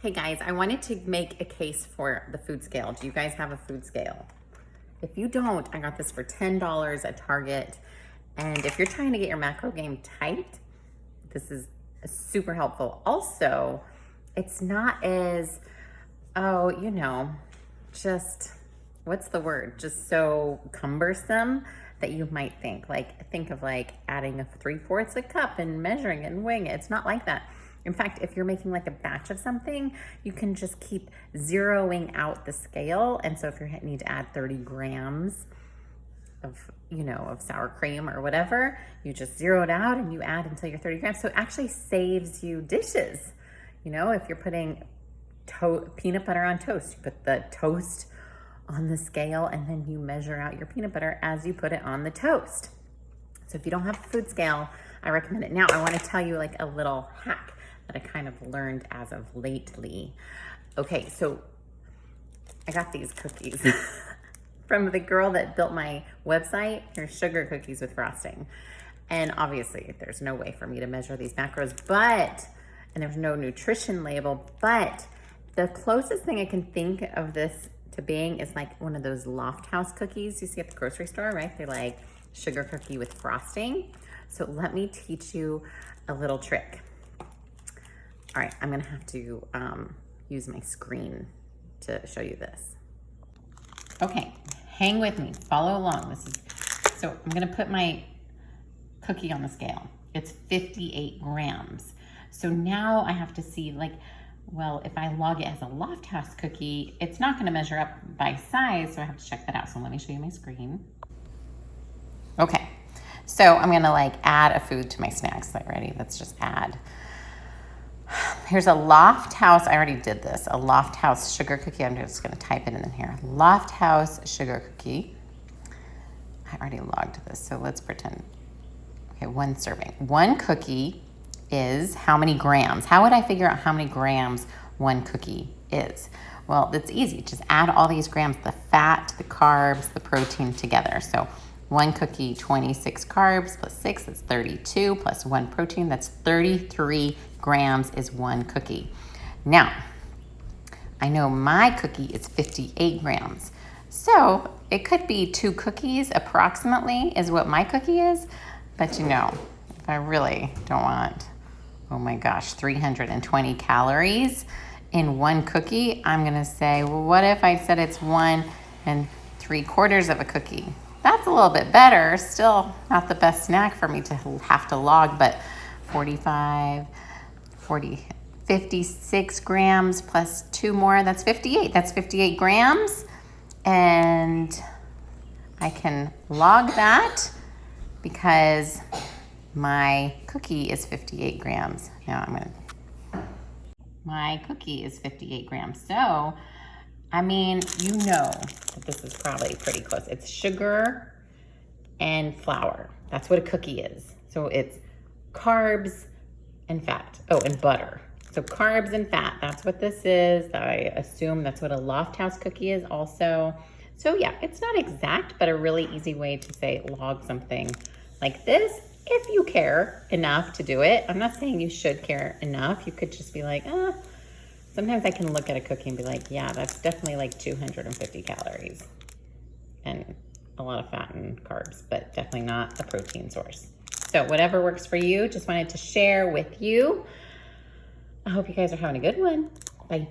Hey guys, I wanted to make a case for the food scale. Do you guys have a food scale? If you don't, I got this for $10 at Target. And if you're trying to get your macro game tight, this is super helpful. Also, it's not as, just, what's the word? Just so cumbersome that you might think. Think of adding a 3/4 a cup and measuring it and weighing it. It's not like that. In fact, if you're making like a batch of something, you can just keep zeroing out the scale. And so if you need to add 30 grams of sour cream or whatever, you just zero it out and you add until you're 30 grams. So it actually saves you dishes. If you're putting peanut butter on toast, you put the toast on the scale and then you measure out your peanut butter as you put it on the toast. So if you don't have a food scale, I recommend it. Now I want to tell you a little hack that I kind of learned as of lately. Okay, so I got these cookies from the girl that built my website. They're sugar cookies with frosting. And obviously there's no way for me to measure these macros, and there's no nutrition label, but the closest thing I can think of this to being is like one of those Loft House cookies you see at the grocery store, right? They're like sugar cookie with frosting. So let me teach you a little trick. All right, I'm gonna have to use my screen to show you this. Okay, hang with me, follow along. So I'm gonna put my cookie on the scale. It's 58 grams. So now I have to see if I log it as a Loft House cookie, it's not gonna measure up by size, so I have to check that out. So let me show you my screen. Okay, so I'm gonna add a food to my snacks. Ready? Let's just add. Here's a Loft House, I already did this, a Loft House sugar cookie. I'm just gonna type it in here. Loft House sugar cookie. I already logged this, so let's pretend. Okay, 1 serving. 1 cookie is how many grams? How would I figure out how many grams 1 cookie is? Well, it's easy. Just add all these grams, the fat, the carbs, the protein together. So 1 cookie, 26 carbs plus 6, that's 32, plus 1 protein, that's 33 grams is 1 cookie. Now, I know my cookie is 58 grams. So it could be 2 cookies approximately is what my cookie is. But if I really don't want, 320 calories in 1 cookie, I'm gonna say, well, what if I said it's 1 3/4 of a cookie? That's a little bit better. Still not the best snack for me to have to log, but 56 grams plus 2 more, that's 58. That's 58 grams. And I can log that because my cookie is 58 grams. My cookie is 58 grams. So, that this is probably pretty close. It's sugar and flour. That's what a cookie is. So it's carbs and fat. Oh, and butter. So carbs and fat, that's what this is. I assume that's what a Loft House cookie is also. So yeah, it's not exact, but a really easy way to say log something like this if you care enough to do it. I'm not saying you should care enough. You could just be sometimes I can look at a cookie and be yeah, that's definitely 250 calories and a lot of fat and carbs, but definitely not a protein source. So whatever works for you, just wanted to share with you. I hope you guys are having a good one. Bye.